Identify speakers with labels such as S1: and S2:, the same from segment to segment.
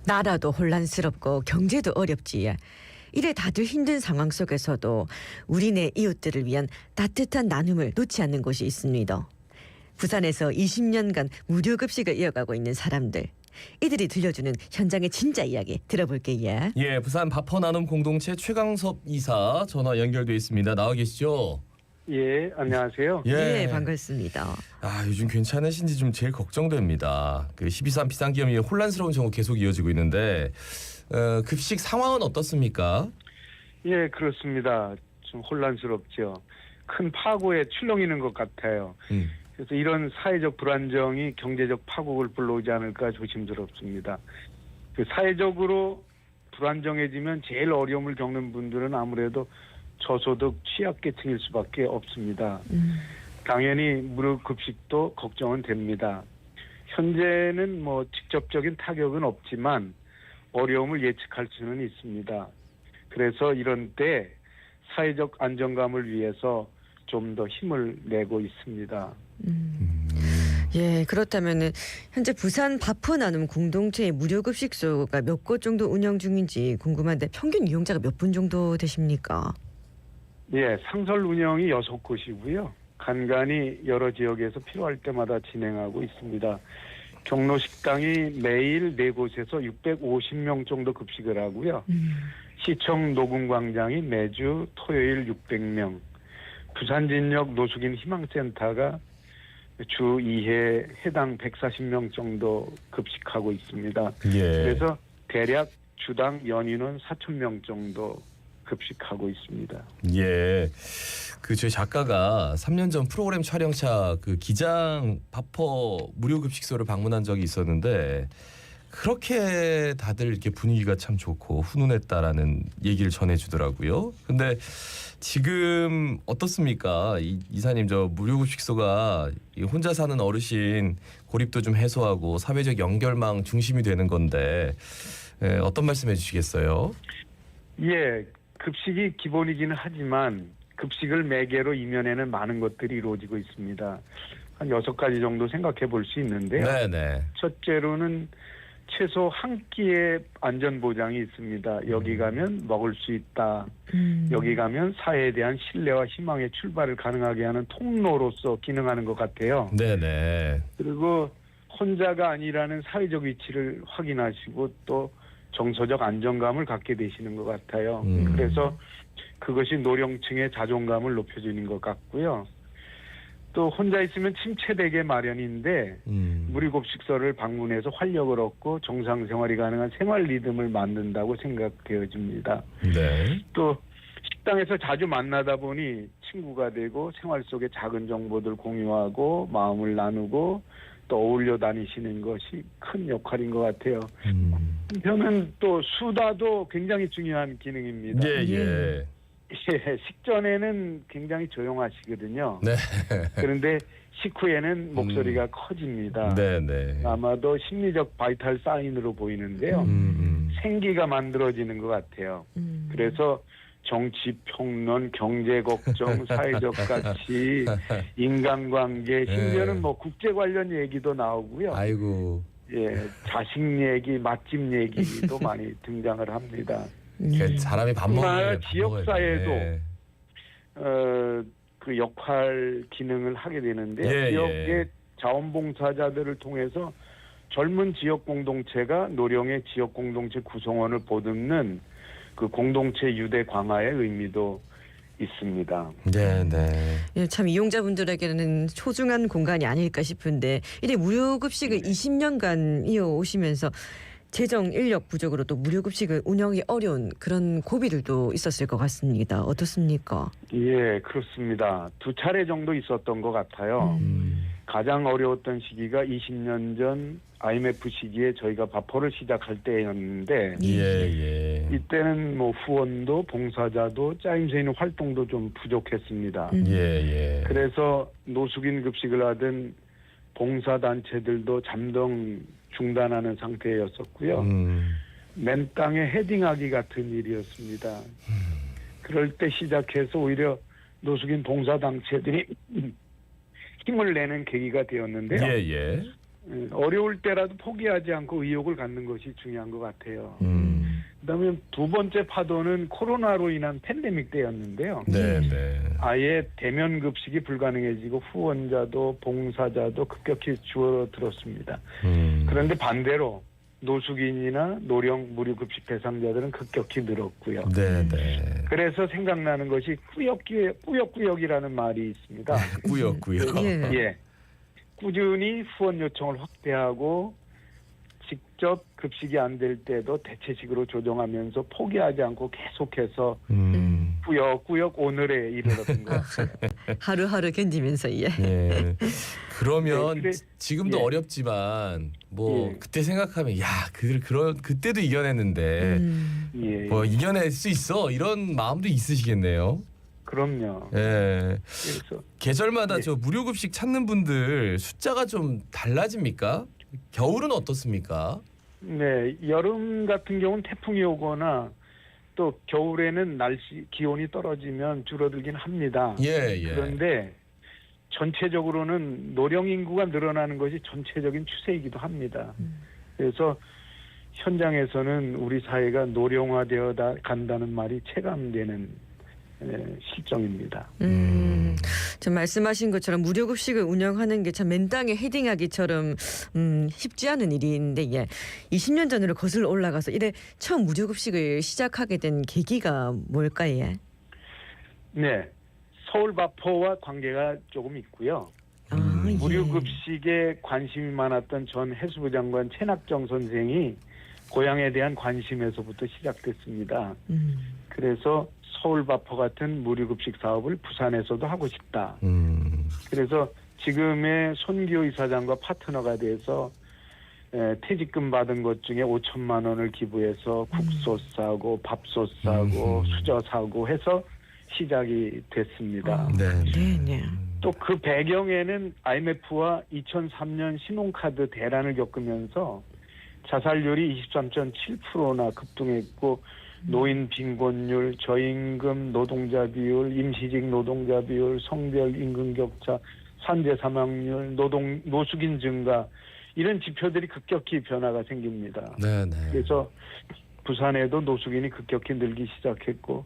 S1: 나라도 혼란스럽고 경제도 어렵지. 이래 다들 힘든 상황 속에서도 우리네 이웃들을 위한 따뜻한 나눔을 놓지 않는 곳이 있습니다. 부산에서 20년간 무료급식을 이어가고 있는 사람들. 이들이 들려주는 현장의 진짜 이야기 들어볼게요.
S2: 예, 부산 바퍼 나눔 공동체 최강섭 이사 전화 연결돼 있습니다. 나와 계시죠?
S3: 예, 안녕하세요.
S1: 예, 반갑습니다.
S2: 아, 요즘 괜찮으신지 좀 제일 걱정됩니다. 그 12.3 비상기업이 혼란스러운 정부 계속 이어지고 있는데 급식 상황은 어떻습니까?
S3: 예, 그렇습니다. 좀 혼란스럽죠. 큰 파고에 출렁이는 것 같아요. 그래서 이런 사회적 불안정이 경제적 파국을 불러오지 않을까 조심스럽습니다. 그 사회적으로 불안정해지면 제일 어려움을 겪는 분들은 아무래도 저소득 취약계층일 수밖에 없습니다. 당연히 무료급식도 걱정은 됩니다. 현재는 뭐 직접적인 타격은 없지만 어려움을 예측할 수는 있습니다. 그래서 이런 때 사회적 안정감을 위해서 좀 더 힘을 내고 있습니다.
S1: 예, 그렇다면은 현재 부산 바퍼 나눔 공동체의 무료급식소가 몇 곳 정도 운영 중인지 궁금한데 평균 이용자가 몇 분 정도 되십니까?
S3: 예, 상설 운영이 6곳이고요. 간간히 여러 지역에서 필요할 때마다 진행하고 있습니다. 경로 식당이 매일 4곳에서 650명 정도 급식을 하고요. 시청 노궁광장이 매주 토요일 600명, 부산진역 노숙인 희망센터가 주 2회 해당 140명 정도 급식하고 있습니다.
S2: 예.
S3: 그래서 대략 주당 연인원 4,000명 정도 급식하고 있습니다.
S2: 예. 그 저희 작가가 3년 전 프로그램 촬영차 그 기장 바퍼 무료급식소를 방문한 적이 있었는데 그렇게 다들 이렇게 분위기가 참 좋고 훈훈했다라는 얘기를 전해주더라고요. 근데 지금 어떻습니까? 이사님, 저 무료급식소가 혼자 사는 어르신 고립도 좀 해소하고 사회적 연결망 중심이 되는 건데 어떤 말씀해 주시겠어요?
S3: 예, 급식이 기본이기는 하지만 급식을 매개로 이면에는 많은 것들이 이루어지고 있습니다. 한 6가지 정도 생각해 볼 수 있는데요.
S2: 네네.
S3: 첫째로는 최소 한 끼의 안전보장이 있습니다. 여기 가면 먹을 수 있다. 여기 가면 사회에 대한 신뢰와 희망의 출발을 가능하게 하는 통로로서 기능하는 것 같아요.
S2: 네네.
S3: 그리고 혼자가 아니라는 사회적 위치를 확인하시고 또 정서적 안정감을 갖게 되시는 것 같아요. 그래서 그것이 노령층의 자존감을 높여주는 것 같고요. 또 혼자 있으면 침체되게 마련인데 무료급식소를 방문해서 활력을 얻고 정상생활이 가능한 생활 리듬을 만든다고 생각되어집니다.
S2: 네.
S3: 또 식당에서 자주 만나다 보니 친구가 되고 생활 속의 작은 정보들 공유하고 마음을 나누고 또 어울려 다니시는 것이 큰 역할인 것 같아요. 저는 또 수다도 굉장히 중요한 기능입니다.
S2: 예.
S3: 예, 식전에는 굉장히 조용하시거든요.
S2: 네.
S3: 그런데 식후에는 목소리가 커집니다.
S2: 네네.
S3: 아마도 심리적 바이탈 사인으로 보이는데요. 생기가 만들어지는 것 같아요. 그래서 정치 평론, 경제 걱정, 사회적 가치, 인간관계, 심지어는 뭐 국제 관련 얘기도 나오고요.
S2: 아이고.
S3: 예, 자식 얘기, 맛집 얘기도 많이 등장을 합니다.
S2: 사람이 밥 먹어야
S3: 지역사회도 그 역할 기능을 하게 되는데 지역의 자원봉사자들을 통해서 젊은 지역 공동체가 노령의 지역 공동체 구성원을 보듬는 그 공동체 유대 강화의 의미도 있습니다.
S2: 네네.
S1: 예, 참 이용자분들에게는 소중한 공간이 아닐까 싶은데 이래 무료급식을 20년간 이어오시면서 재정 인력 부족으로 또 무료급식을 운영이 어려운 그런 고비들도 있었을 것 같습니다. 어떻습니까?
S3: 예, 그렇습니다. 2차례 정도 있었던 것 같아요. 가장 어려웠던 시기가 20년 전 IMF 시기에 저희가 바퍼를 시작할 때였는데 이때는 뭐 후원도 봉사자도 짜임새 있는 활동도 좀 부족했습니다. 그래서 노숙인 급식을 하던 봉사단체들도 잠정 중단하는 상태였었고요. 맨 땅에 헤딩하기 같은 일이었습니다. 그럴 때 시작해서 오히려 노숙인 봉사단체들이 힘을 내는 계기가 되었는데요. 어려울 때라도 포기하지 않고 의욕을 갖는 것이 중요한 것 같아요. 그다음에 두 번째 파도는 코로나로 인한 팬데믹 때였는데요.
S2: 네, 네.
S3: 아예 대면 급식이 불가능해지고 후원자도 봉사자도 급격히 줄어들었습니다. 그런데 반대로 노숙인이나 노령 무료 급식 대상자들은 급격히 늘었고요.
S2: 네, 네.
S3: 그래서 생각나는 것이 꾸역꾸역이라는 말이 있습니다.
S2: 꾸역꾸역.
S1: 예.
S3: 예. 꾸준히 후원 요청을 확대하고 직접 급식이 안 될 때도 대체식으로 조정하면서 포기하지 않고 계속해서 꾸역꾸역 오늘에 이르렀던 것 같아요.
S1: 하루하루 견디면서 예.
S2: 예. 그러면
S3: 네,
S2: 지금도
S3: 예.
S2: 어렵지만 뭐
S3: 예.
S2: 그때 생각하면 야, 그때도 이겨냈는데
S3: 예,
S2: 뭐 이겨낼 수 있어 이런 마음도 있으시겠네요.
S3: 그럼요.
S2: 예.
S3: 그래서
S2: 계절마다
S3: 예.
S2: 저 무료 급식 찾는 분들 숫자가 좀 달라집니까? 겨울은 어떻습니까?
S3: 네, 여름 같은 경우는 태풍이 오거나 또 겨울에는 기온이 떨어지면 줄어들긴 합니다.
S2: 예, 예.
S3: 그런데 전체적으로는 노령 인구가 늘어나는 것이 전체적인 추세이기도 합니다. 그래서 현장에서는 우리 사회가 노령화되어 간다는 말이 체감되는 실정입니다.
S1: 좀 말씀하신 것처럼 무료급식을 운영하는 게 참 맨땅에 헤딩하기처럼 쉽지 않은 일인데 예. 20년 전으로 거슬러 올라가서 이래 처음 무료급식을 시작하게 된 계기가 뭘까요? 예?
S3: 네, 서울 마포와 관계가 조금 있고요.
S1: 아, 예.
S3: 무료급식에 관심이 많았던 전 해수부 장관 최낙정 선생이 고향에 대한 관심에서부터 시작됐습니다. 그래서 서울 마포 같은 무료급식 사업을 부산에서도 하고 싶다. 그래서 지금의 손기호 이사장과 파트너가 돼서 퇴직금 받은 것 중에 5천만 원을 기부해서 국소 싸고 밥솥 싸고 수저 사고 해서 시작이 됐습니다.
S2: 네.
S1: 네, 네.
S3: 또 그 배경에는 IMF와 2003년 신용카드 대란을 겪으면서 자살률이 23.7%나 급등했고 노인 빈곤율, 저임금 노동자 비율, 임시직 노동자 비율, 성별 임금 격차, 산재 사망률, 노숙인 증가 이런 지표들이 급격히 변화가 생깁니다.
S2: 네, 네.
S3: 그래서 부산에도 노숙인이 급격히 늘기 시작했고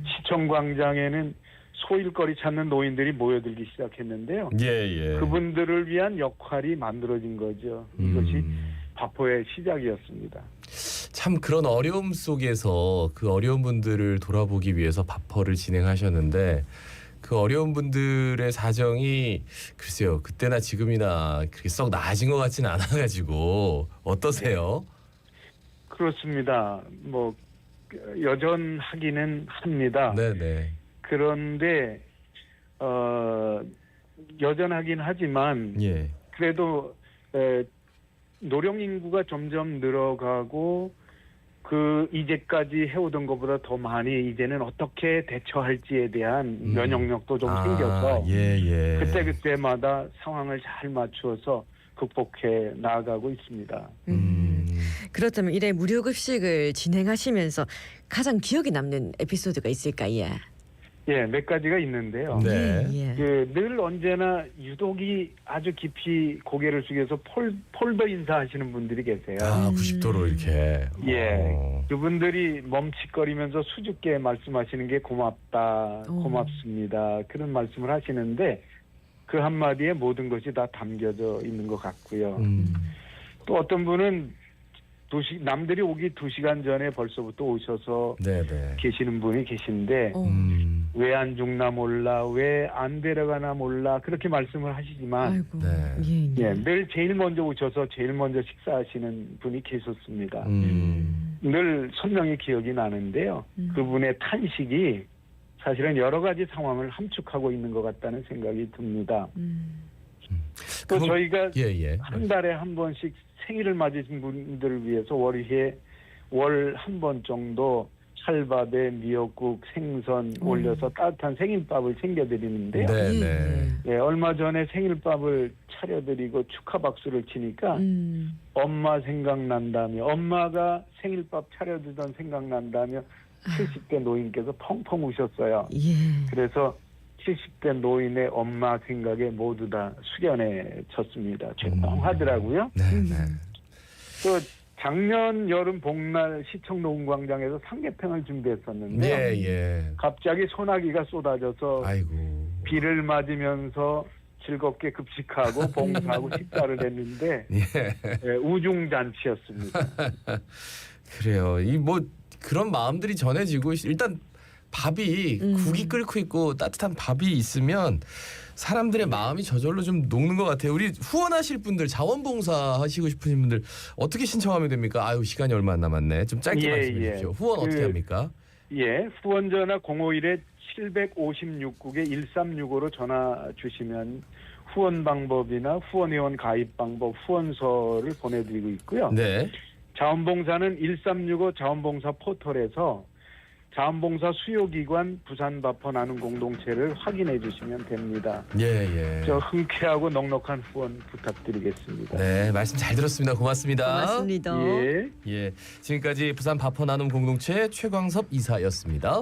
S3: 시청 광장에는 소일거리 찾는 노인들이 모여들기 시작했는데요.
S2: 예, 예.
S3: 그분들을 위한 역할이 만들어진 거죠. 이것이 바포의 시작이었습니다.
S2: 참 그런 어려움 속에서 그 어려운 분들을 돌아보기 위해서 바퍼를 진행하셨는데 그 어려운 분들의 사정이 글쎄요 그때나 지금이나 그렇게 썩 나아진 것 같지는 않아가지고 어떠세요?
S3: 그렇습니다. 뭐 여전하기는 합니다.
S2: 네네.
S3: 그런데 여전하긴 하지만
S2: 예.
S3: 그래도 노령 인구가 점점 늘어가고 그 이제까지 해오던 것보다 더 많이 이제는 어떻게 대처할지에 대한 면역력도 좀 생겨서
S2: 예.
S3: 그때마다 상황을 잘 맞추어서 극복해 나아가고 있습니다.
S1: 그렇다면 이래 무료급식을 진행하시면서 가장 기억에 남는 에피소드가 있을까요?
S3: 예, 몇 가지가 있는데요.
S2: 네.
S1: 예.
S3: 늘 언제나 유독이 아주 깊이 고개를 숙여서 폴더 인사하시는 분들이 계세요.
S2: 아 90도로 이렇게.
S3: 예, 그분들이 멈칫거리면서 수줍게 말씀하시는 게 고맙다, 고맙습니다. 그런 말씀을 하시는데 그 한마디에 모든 것이 다 담겨져 있는 것 같고요. 또 어떤 분은 남들이 오기 2시간 전에 벌써부터 오셔서
S2: 네네.
S3: 계시는 분이 계신데 왜 안 죽나 몰라, 왜 안 데려가나 몰라 그렇게 말씀을 하시지만
S1: 아이고.
S2: 네.
S3: 예, 늘 제일 먼저 오셔서 제일 먼저 식사하시는 분이 계셨습니다. 늘 선명히 기억이 나는데요. 그분의 탄식이 사실은 여러 가지 상황을 함축하고 있는 것 같다는 생각이 듭니다. 또 저희가
S2: 예.
S3: 한 달에 한 번씩 생일을 맞으신 분들을 위해서 월에 한 번 정도 찰밥에 미역국, 생선 올려서 따뜻한 생일밥을 챙겨드리는데요.
S2: 네네.
S3: 예, 얼마 전에 생일밥을 차려드리고 축하 박수를 치니까 엄마 생각난다며 엄마가 생일밥 차려주던 생각난다며 70대 노인께서 펑펑 우셨어요.
S1: 예.
S3: 그래서 70대 노인의 엄마 생각에 모두 다 숙연해졌습니다. 조용하더라고요.
S2: 네, 네.
S3: 또 작년 여름 복날 시청 노은광장에서 삼계탕을 준비했었는데요.
S2: 예, 예.
S3: 갑자기 소나기가 쏟아져서
S2: 아이고.
S3: 비를 맞으면서 즐겁게 급식하고 봉사하고 식사를 했는데
S2: 예.
S3: 우중잔치였습니다.
S2: 그래요. 이 뭐 그런 마음들이 전해지고 일단 밥이 국이 끓고 있고 따뜻한 밥이 있으면 사람들의 마음이 저절로 좀 녹는 것 같아요. 우리 후원하실 분들, 자원봉사 하시고 싶으신 분들 어떻게 신청하면 됩니까? 아유, 시간이 얼마 안 남았네. 좀 짧게
S3: 예,
S2: 말씀해
S3: 예.
S2: 주십시오. 후원 어떻게 합니까?
S3: 예, 후원 전화 051-756국에 1365로 전화 주시면 후원 방법이나 후원회원 가입 방법, 후원서를 보내드리고 있고요.
S2: 네.
S3: 자원봉사는 1365 자원봉사 포털에서 자원봉사 수요기관 부산 바퍼 나눔 공동체를 확인해 주시면 됩니다.
S2: 예, 예.
S3: 저 흔쾌하고 넉넉한 후원 부탁드리겠습니다.
S2: 네, 말씀 잘 들었습니다. 고맙습니다.
S1: 고맙습니다.
S3: 예.
S2: 예. 지금까지 부산 바퍼 나눔 공동체 최광섭 이사였습니다.